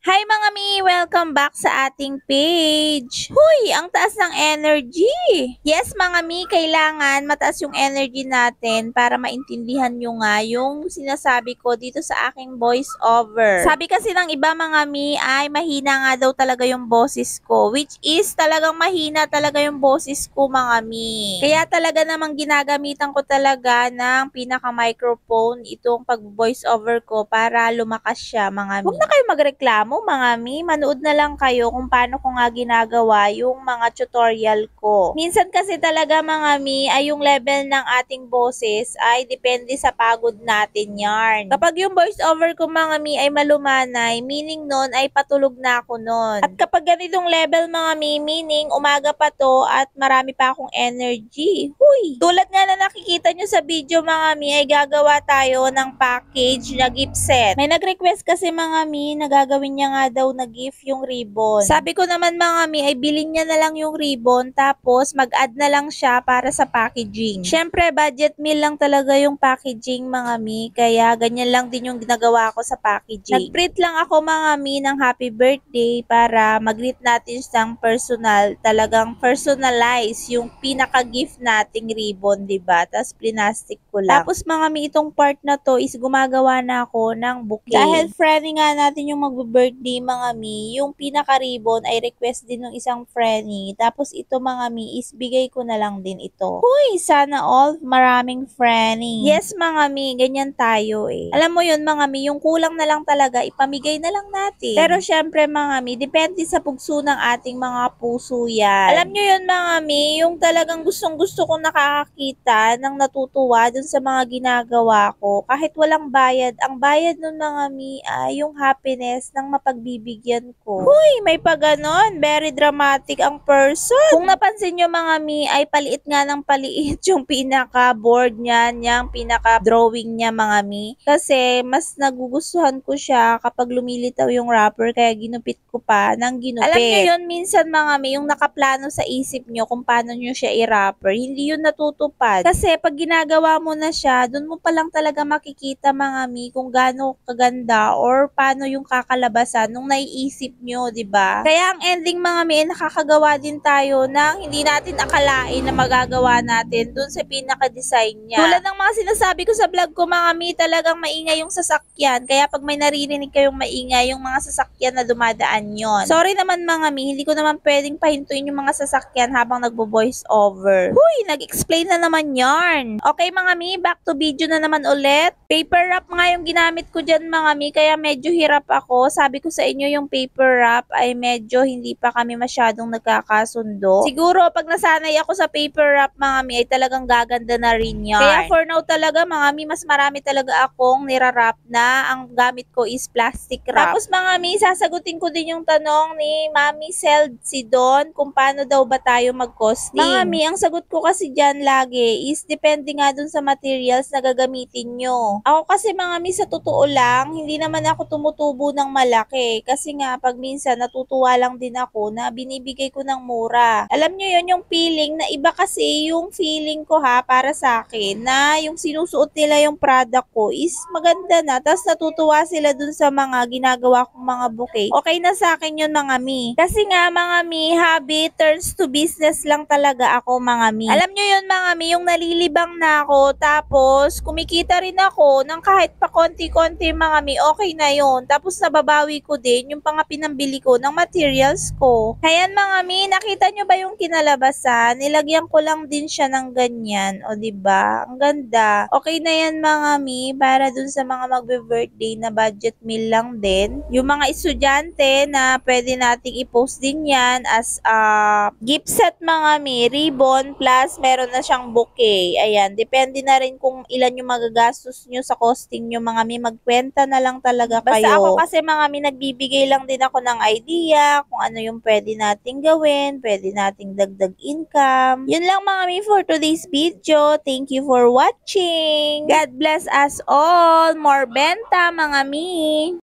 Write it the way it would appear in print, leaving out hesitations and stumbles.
Hi mga mi! Welcome back sa ating page. Huy! Ang taas ng energy! Yes mga mi, kailangan mataas yung energy natin para maintindihan nyo nga yung sinasabi ko dito sa aking voice over. Sabi kasi ng iba mga mi ay mahina nga daw talaga yung boses ko. Which is talagang mahina talaga yung boses ko mga mi. Kaya talaga namang ginagamitan ko talaga ng pinaka-microphone itong pag-voice over ko para lumakas siya mga mi. Huwag na kayo magreklamo mga mi, manood na lang kayo kung paano ko nga ginagawa yung mga tutorial ko. Minsan kasi talaga mga mi ay yung level ng ating boses ay depende sa pagod natin yarn. Kapag yung voice over ko mga mi ay malumanay, meaning nun ay patulog na ako nun. At kapag ganitong level mga mi, meaning umaga pa to at marami pa akong energy. Huy! Tulad nga na nakikita nyo sa video mga mi ay gagawa tayo ng package na gift set. May nag-request kasi mga mi na gagawin niya nga daw na gift yung ribbon. Sabi ko naman mga mi ay bilhin niya na lang yung ribbon tapos mag-add na lang siya para sa packaging. Syempre budget meal lang talaga yung packaging mga mi kaya ganyan lang din yung ginagawa ko sa packaging. Nag-print lang ako mga mi ng happy birthday para mag-greet natin siyang personal, talagang personalize yung pinaka-gift nating ribbon, diba? Tapos plinastic ko lang. Tapos mga mi itong part na to is gumagawa na ako ng bouquet. Dahil friendly nga natin yung magbe-birthday mga mi, yung pinaka-ribbon ay request din ng isang friendly. Tapos ito mga mi is bigay ko na lang din ito. Huy, sana all maraming friendly. Yes mga mi, ganyan tayo eh. Alam mo yun mga mi, yung kulang na lang talaga, ipamigay na lang natin. Pero syempre mga mi, depende sa pugso ng ating mga puso yan. Alam nyo yun mga mi, yung talagang gustong gusto kong nakakakita ng natutuwa dun sa mga ginagawa ko. Kahit walang bayad, ang bayad nun mga mi ay yung happiness ng mapagbibigyan ko. Huy, may pa ganon. Very dramatic ang person. Kung napansin nyo mga mi, ay paliit nga ng paliit yung pinaka-board niya, yung pinaka-drawing niya mga mi. Kasi mas nagugustuhan ko siya kapag lumilitaw yung wrapper kaya ginupit ko pa ng ginupit. Alam nyo yun, minsan mga mi, yung nakaplano sa isip nyo kung paano nyo siya i-wrapper, hindi yun natutupad. Kasi pag ginagawa mo na siya, dun mo pa lang talaga makikita mga mi kung gaano kaganda or paano yung kakalabasan nung naiisip nyo, 'di ba? Kaya ang ending mga mi, nakakagawa din tayo ng hindi natin akalain na magagawa natin dun sa pinaka-design niya. Tulad ng mga sinasabi ko sa vlog ko mga mi, talagang maingay yung sasakyan. Kaya pag may naririnig kayong maingay, yung mga sasakyan na dumadaan yon. Sorry naman mga mi, hindi ko naman pwedeng pahintuin yung mga sasakyan habang nagbo-voice over. Huy, nag-explain na naman yarn. Okay mga mi, back to video na naman ulit. Paper wrap nga yung ginamit ko dyan mga mi, kaya medyo hirap ako. Sabi ko sa inyo yung paper wrap ay medyo hindi pa kami masyadong nagkakasundo. Siguro pag nasanay ako sa paper wrap mga mi ay talagang gaganda na rin yan. Kaya for now talaga mga mi, mas marami talaga akong nirarap na ang gamit ko is plastic wrap. Tapos mga mi, sasagutin ko din yung tanong ni Mami si Don kung paano daw ba tayo mag-costing. Mga mi, ang sagot ko kasi dyan lagi is depende nga dun sa materials na gagamitin nyo. Ako kasi mga mi, sa totoo lang, hindi naman ako tumutubo ng malaki. Kasi nga, pag minsan natutuwa lang din ako na binibigay ko ng mura. Alam nyo yun, yung feeling na iba kasi yung feeling ko ha, para sa akin, na yung sinusuot nila yung product ko is maganda na. Tapos natutuwa sila dun sa mga ginagawa kong mga bouquet. Okay na sa akin yun mga mi. Kasi nga mga mi, hobby turns to business lang talaga ako mga mi. Alam nyo yun mga mi, yung nalilibang na ako, tapos kumikita rin ako ng kahit pa konti-konti mga mi, okay na yun. Tapos nababawi ko din yung mga pinambili ko ng materials ko. Kaya mga mi, nakita nyo ba yung kinalabasan? Nilagyan ko lang din siya ng ganyan. O diba? Ang ganda. Okay na yan mga mi, para dun sa mga magbe-birthday na budget meal lang din. Yung mga estudyante na pwede nating i-post din yan as gift set mga mi, ribbon plus meron na siyang bouquet. Ayan, depende na rin kung ilan yung magagastos nyo sa costing nyo mga mi, magkwenta na lang talaga kayo. Basta ako kasi mga mi, nagbibigay lang din ako ng idea kung ano yung pwede nating gawin, pwede nating dagdag income. Yun lang mga mi for today's video. Thank you for watching. God bless us all. More benta mga mi.